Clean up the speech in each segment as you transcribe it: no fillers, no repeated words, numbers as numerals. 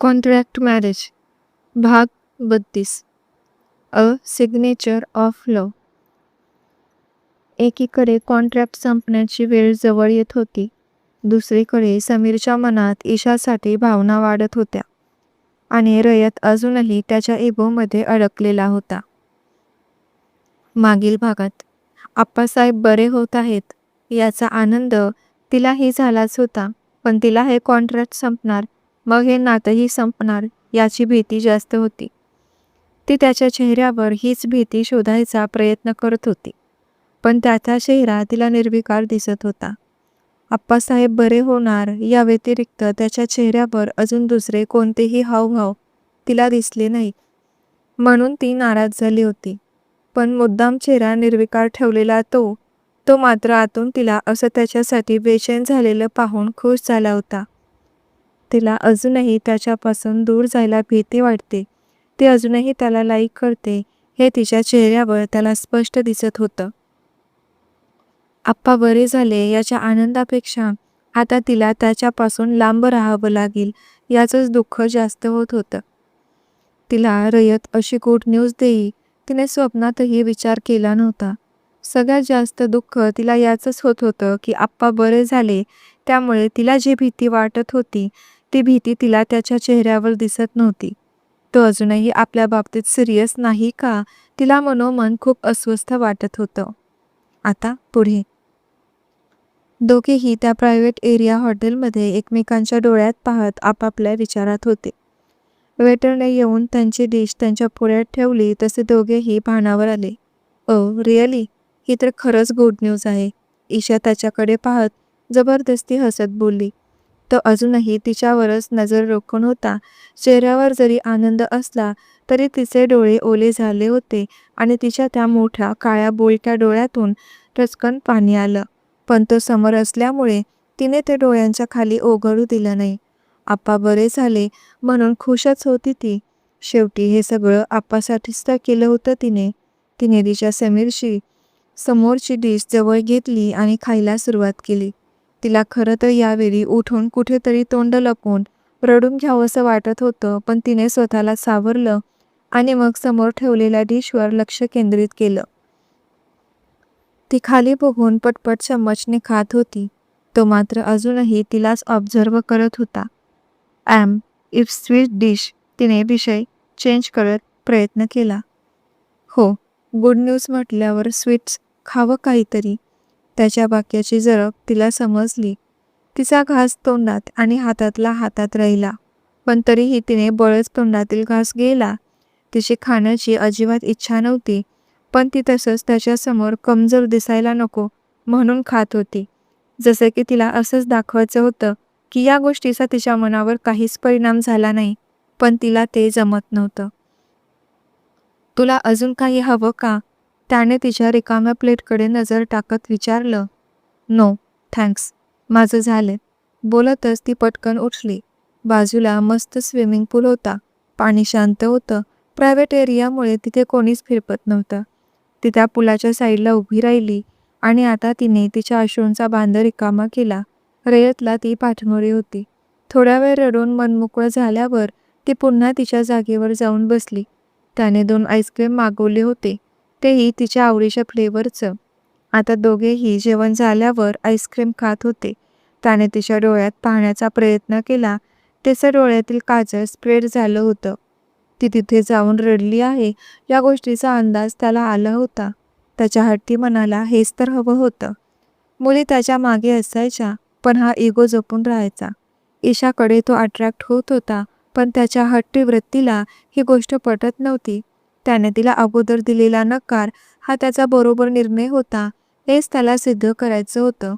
Contract marriage भाग 32. अ signature of love. एकीकडे contract संपण्याची वेळ जवळ येत होती. दुसरीकडे समीरच्या मनात ईशासाठी भावना वाढत होत्या आणि रयत अजूनही त्याच्या इगोमध्ये अडकलेला होता. मागील भागात आप्पासाहेब बरे होत आहेत याचा आनंद तिलाही झालाच होता, पण तिला हे कॉन्ट्रॅक्ट संपणार, मग हे नातंही संपणार याची भीती जास्त होती. ती त्याच्या चेहऱ्यावर हीच भीती शोधायचा प्रयत्न करत होती, पण त्याचा चेहरा तिला निर्विकार दिसत होता. आप्पासाहेब बरे होणार या व्यतिरिक्त त्याच्या चेहऱ्यावर अजून दुसरे कोणतेही हावभाव तिला दिसले नाहीत, म्हणून ती नाराज झाली होती. पण मुद्दाम चेहरा निर्विकार ठेवलेला तो मात्र आतून तिला असं त्याच्यासाठी बेचैन झालेलं पाहून खुश झाला होता. तिला अजूनही त्याच्यापासून दूर जायला भीती वाटते. ती अजूनही त्याला लाईक करते हे तिच्या चेहऱ्यावर त्याला स्पष्ट दिसत होतं. आप्पा बरे झाले याच्या आनंदापेक्षा आता तिला त्याच्यापासून लांब राहावं लागेल याचंच दुःख जास्त होत होतं. तिला रयत अशी गुड न्यूज देई तिने स्वप्नातही विचार केला नव्हता. सगळ्यात जास्त दुःख तिला याचंच होत होतं की आप्पा बरे झाले, त्यामुळे तिला जी भीती वाटत होती ती भीती तिला त्याच्या चेहऱ्यावर दिसत नव्हती. तो अजूनही आपल्या बाबतीत सिरियस नाही का, तिला मनोमन खूप अस्वस्थ वाटत होतं. आता पुढे दोघेही त्या प्रायव्हेट एरिया हॉटेलमध्ये एकमेकांच्या डोळ्यात पाहत आपापल्या विचारात होते. वेटरने येऊन त्यांची डिश त्यांच्या पुढ्यात ठेवली तसे दोघेही भानावर आले. रिअली? ही तर खरंच गुड न्यूज आहे. ईशा त्याच्याकडे पाहत जबरदस्ती हसत बोलली. तो अजूनही तिच्यावरच नजर रोखून होता. चेहऱ्यावर जरी आनंद असला तरी तिचे डोळे ओले झाले होते आणि तिच्या त्या मोठ्या काळ्या बोलक्या डोळ्यातून टचकन पाणी आलं, पण तो समोर असल्यामुळे तिने ते डोळ्यांच्या खाली ओघळू दिलं नाही. आप्पा बरे झाले म्हणून खुशच होती ती. शेवटी हे सगळं आप्पासाठीच तर केलं होतं तिने. तिने तिच्या समीरशी समोरची डिश जवळ घेतली आणि खायला सुरुवात केली. तिला खरं तर यावेळी उठून कुठेतरी तोंड लपवून रडून घ्यावंसं वाटत होतं, पण तिने स्वतःला सावरलं आणि मग समोर ठेवलेल्या डिशवर लक्ष केंद्रित केलं. ती खाली बघून पटपट चम्मचने खात होती. तो मात्र अजूनही तिलाच ऑब्झर्व करत होता. If sweet dish. तिने विषय चेंज करत प्रयत्न केला. हो, गुड न्यूज म्हटल्यावर स्वीट्स खावं काहीतरी. त्याच्या वाक्याची जरब तिला समजली. तिचा घास तोंडात आणि हातातला हातात राहिला, पण तरीही तिने बळच तोंडातील घास गेला. तिची खाण्याची अजिबात इच्छा नव्हती, पण ती तसंच त्याच्यासमोर कमजोर दिसायला नको म्हणून खात होती. जसे की तिला असंच दाखवायचं होतं की या गोष्टीचा तिच्या मनावर काहीच परिणाम झाला नाही, पण तिला ते जमत नव्हतं. तुला अजून काही हवं का? त्याने तिच्या रिकाम्या प्लेटकडे नजर टाकत विचारलं. नो थँक्स, माझं झालं. बोलतच ती पटकन उठली. बाजूला मस्त स्विमिंग पूल होता. पाणी शांत होतं. प्रायव्हेट एरियामुळे तिथे कोणीच फिरपत नव्हतं. ती त्या पुलाच्या साईडला उभी राहिली आणि आता तिने तिच्या अश्रूंचा बांध रिकामा केला. रयतला ती पाठमोरी होती. थोडा वेळ रडून मनमोकळं झाल्यावर ती पुन्हा तिच्या जागेवर जाऊन बसली. त्याने 2 आईस्क्रीम मागवले होते, तेही तिच्या आवडीच्या फ्लेवरचं. आता दोघेही जेवण झाल्यावर आईस्क्रीम खात होते. त्याने तिच्या डोळ्यात पाहण्याचा प्रयत्न केला. तिच्या डोळ्यातील काजळ स्प्रेड झालं होतं. ती तिथे जाऊन रडली आहे या गोष्टीचा अंदाज त्याला आला होता. त्याच्या हट्टी मनाला हेच तर हवं होतं. मुली त्याच्या मागे असायच्या, पण हा इगो जपून राहायचा. ईशाकडे तो अट्रॅक्ट होत होता, पण त्याच्या हट्टी वृत्तीला ही गोष्ट पटत नव्हती. त्याने तिला अगोदर दिलेला नकार हा त्याचा बरोबर निर्णय होता हेच त्याला सिद्ध करायचं होतं.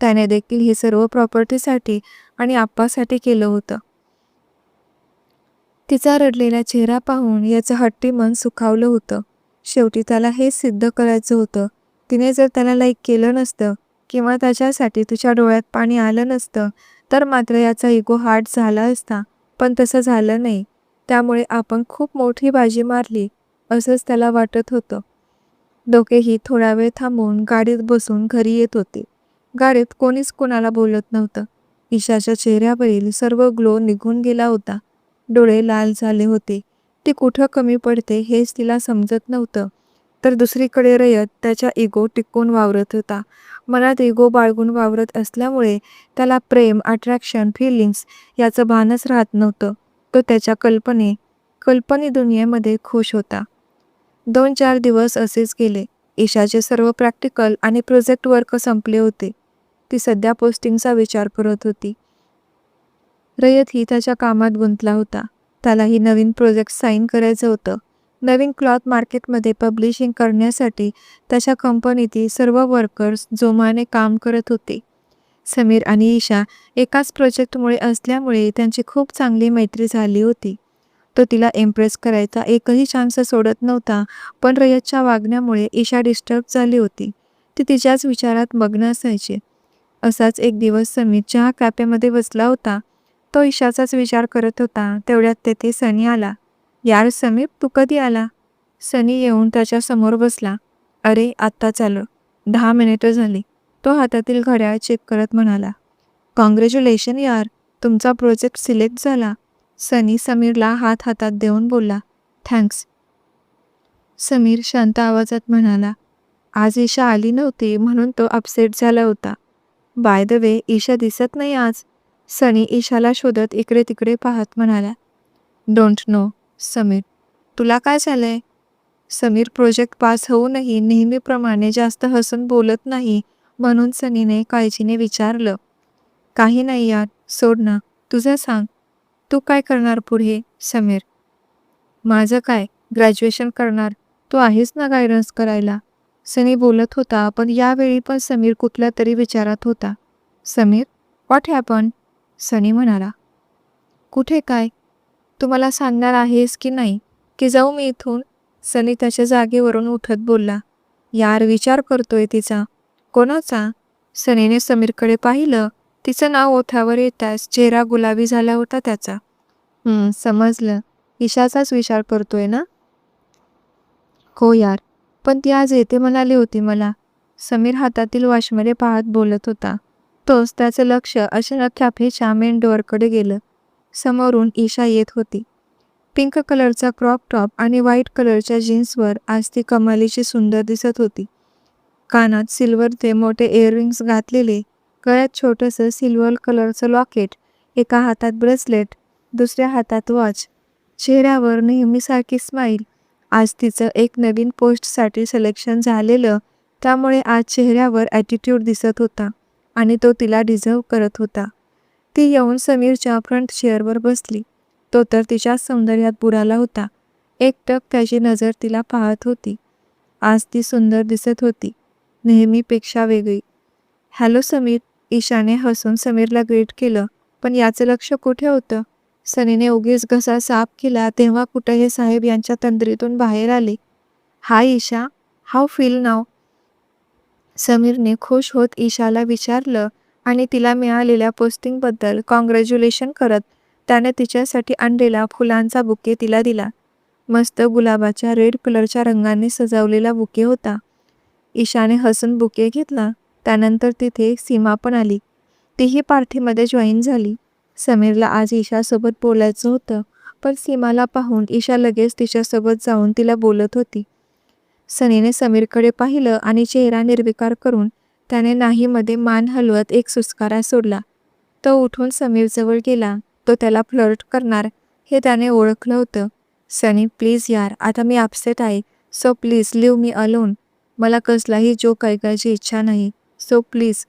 त्याने देखील हे सर्व प्रॉपर्टीसाठी आणि आप्पासाठी केलं होतं. तिचा रडलेला चेहरा पाहून याचं हट्टी मन सुखावलं होतं. शेवटी त्याला हेच सिद्ध करायचं होतं. तिने जर त्याला लाईक केलं नसतं किंवा त्याच्यासाठी तिच्या डोळ्यात पाणी आलं नसतं तर मात्र याचा इगो हार्ट झाला असता, पण तसं झालं नाही. त्यामुळे आपण खूप मोठी बाजी मारली असंच त्याला वाटत होतं. दोघेही थोडा वेळ थांबून गाडीत बसून घरी येत होते. गाडीत कोणीच कोणाला बोलत नव्हतं. ईशाच्या चेहऱ्यावरील सर्व ग्लो निघून गेला होता. डोळे लाल झाले होते. ती कुठं कमी पडते हेच तिला समजत नव्हतं. तर दुसरीकडे रयत त्याच्या इगो टिकून वावरत होता. मनात इगो बाळगून वावरत असल्यामुळे त्याला प्रेम, अट्रॅक्शन, फिलिंग्स याचं भानच राहत नव्हतं. तो त्याच्या कल्पनी दुनियेमध्ये खुश होता. 2-4 दिवस असेच गेले. ईशाचे सर्व प्रॅक्टिकल आणि प्रोजेक्ट वर्क संपले होते. ती सध्या पोस्टिंगचा विचार करत होती. रयतही त्याच्या कामात गुंतला होता. त्यालाही नवीन प्रोजेक्ट साईन करायचं होतं. नवीन क्लॉथ मार्केटमध्ये पब्लिशिंग करण्यासाठी त्याच्या कंपनीतील सर्व वर्कर्स जोमाने काम करत होते. समीर आणि ईशा एकाच प्रोजेक्टमुळे असल्यामुळे त्यांची खूप चांगली मैत्री झाली होती. तो तिला इम्प्रेस करायचा एकही चान्स सोडत नव्हता. पण रयतच्या वागण्यामुळे ईशा डिस्टर्ब झाली होती. ती तिच्याच विचारात मग्न असायची. असाच एक दिवस समीर चहा कॅफेमध्ये बसला होता. तो ईशाचाच विचार करत होता. तेवढ्यात तेथे सनी आला. यार समीर, तू कधी आला? सनी येऊन त्याच्या समोर बसला. अरे आत्ताच आलो. 10 मिनिटं झाली. तो हातातील घड्याळ चेक करत म्हणाला. कॉंग्रॅच्युलेशन यार, तुमचा प्रोजेक्ट सिलेक्ट झाला. सनी समीरला हात हातात देऊन बोलला. थँक्स. समीर शांत आवाजात म्हणाला. आज ईशा आली नव्हती म्हणून तो अपसेट झाला होता. बाय द वे, ईशा दिसत नाही आज. सनी ईशाला शोधत इकडे तिकडे पाहत म्हणाला. Don't know. समीर, तुला काय झालंय? समीर प्रोजेक्ट पास होऊनही नेहमीप्रमाणे जास्त हसून बोलत नाही म्हणून सनीने काळजीने विचारलं. काही नाही यार, सोड ना. तुझं सांग, तू काय करणार पुढे? समीर, माझं काय, ग्रॅज्युएशन करणार. तू आहेस ना गायडन्स करायला. सनी बोलत होता पण यावेळी पण समीर कुठल्या तरी विचारात होता. Sameer, what happen? सनी म्हणाला. कुठे काय? तू मला सांगणार आहेस की नाही? की जाऊ मी इथून? सनी त्याच्या जागेवरून उठत बोलला. यार विचार करतोय तिचा. कोणाचा? सनीने समीरकडे पाहिलं. तिचं नाव ओठावर येताच चेहरा गुलाबी झाला होता त्याचा. समजलं. ईशाचाच विचार करतोय ना? हो यार, पण ती आज येते म्हणाली होती मला. समीर हातातील वॉचमध्ये पाहत बोलत होता. तोच त्याचं लक्ष अचानक कॅफेच्या मेन डोअरकडे गेलं. समोरून ईशा येत होती. पिंक कलरचा क्रॉप टॉप आणि व्हाईट कलरच्या जीन्सवर आज ती कमालीची सुंदर दिसत होती. कानात सिल्वरचे मोठे इयरिंग्स घातलेले, गळ्यात छोटंसं सिल्वर कलरचं लॉकेट, एका हातात ब्रेसलेट, दुसऱ्या हातात वॉच. चेहऱ्यावर नेहमीसारखी स्माईल. आज तिचं एक नवीन पोस्टसाठी सिलेक्शन झालेलं, त्यामुळे आज चेहऱ्यावर ॲटिट्यूड दिसत होता आणि तो तिला डिझर्व करत होता. ती येऊन समीरच्या फ्रंट चेअरवर बसली. तो तर तिच्या सौंदर्यात बुडाला होता. एकटक त्याची नजर तिला पाहत होती. आज ती सुंदर दिसत होती, नेहमीपेक्षा वेगळी. हॅलो समीर, ईशाने हसून समीरला ग्रीट केलं. पण याचं लक्ष कुठे होतं? सनीने उगीच घसा साफ केला तेव्हा कुठं हे साहेब यांच्या तंद्रीतून बाहेर आले. हाय ईशा, हाऊ फील नाव? समीरने खुश होत ईशाला विचारलं आणि तिला मिळालेल्या पोस्टिंगबद्दल कॉंग्रॅच्युलेशन करत त्याने तिच्यासाठी आणलेला फुलांचा बुके तिला दिला. मस्त गुलाबाच्या रेड कलरच्या रंगाने सजवलेला बुके होता. ईशाने हसून बुके घेतला. त्यानंतर तिथे सीमा पण आली. तीही पार्टीमध्ये जॉईन झाली. समीरला आज ईशासोबत बोलायचं होतं, पण सीमाला पाहून ईशा लगेच तिच्यासोबत जाऊन तिला बोलत होती. सनीने समीरकडे पाहिलं आणि चेहरा निर्विकार करून त्याने नाहीमध्ये मान हलवत एक सुस्कारा सोडला. तो उठून समीरजवळ गेला. तो त्याला फ्लर्ट करणार हे त्याने ओळखलं होतं. सनी प्लीज यार, आता मी अपसेट आहे. So please leave me alone. मला कसलाही जोक ऐकायची इच्छा नाही. So please.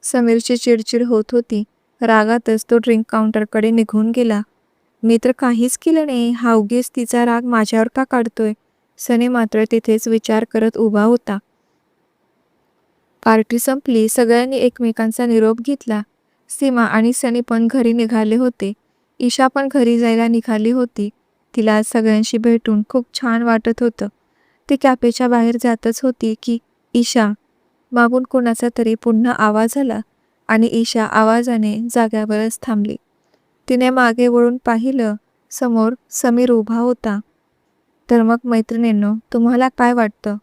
समीरची चिडचिड होत होती. रागातच तो ड्रिंक काउंटरकडे निघून गेला. मी तर काहीच केलं नाही, हा उगीच तिचा राग माझ्यावर का काढतोय? सनी मात्र तिथेच विचार करत उभा होता. पार्टी संपली. सगळ्यांनी एकमेकांचा निरोप घेतला. सीमा आणि सनी पण घरी निघाले होते. ईशा पण घरी जायला निघाली होती. तिला आज सगळ्यांशी भेटून खूप छान वाटत होतं. ती कॅफेच्या बाहेर जातच होती की ईशा, मागून कोणाचा तरी पुन्हा आवाज आला आणि ईशा आवाजाने जाग्यावरच थांबली. तिने मागे वळून पाहिलं. समोर समीर उभा होता. तर मग मैत्रिणींनो, तुम्हाला काय वाटतं?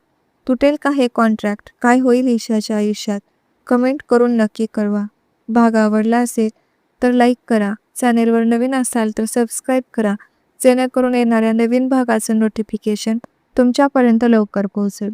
तुटेल का हे कॉन्ट्रॅक्ट? काय होईल ईशाच्या आयुष्यात? कमेंट करून नक्की कळवा. भाग आवडला असेल तर लाईक करा. चॅनेलवर नवीन असाल तर सबस्क्राईब करा, जेणेकरून येणाऱ्या नवीन भागाचं नोटिफिकेशन तुमच्यापर्यंत लवकर पोहोचेल.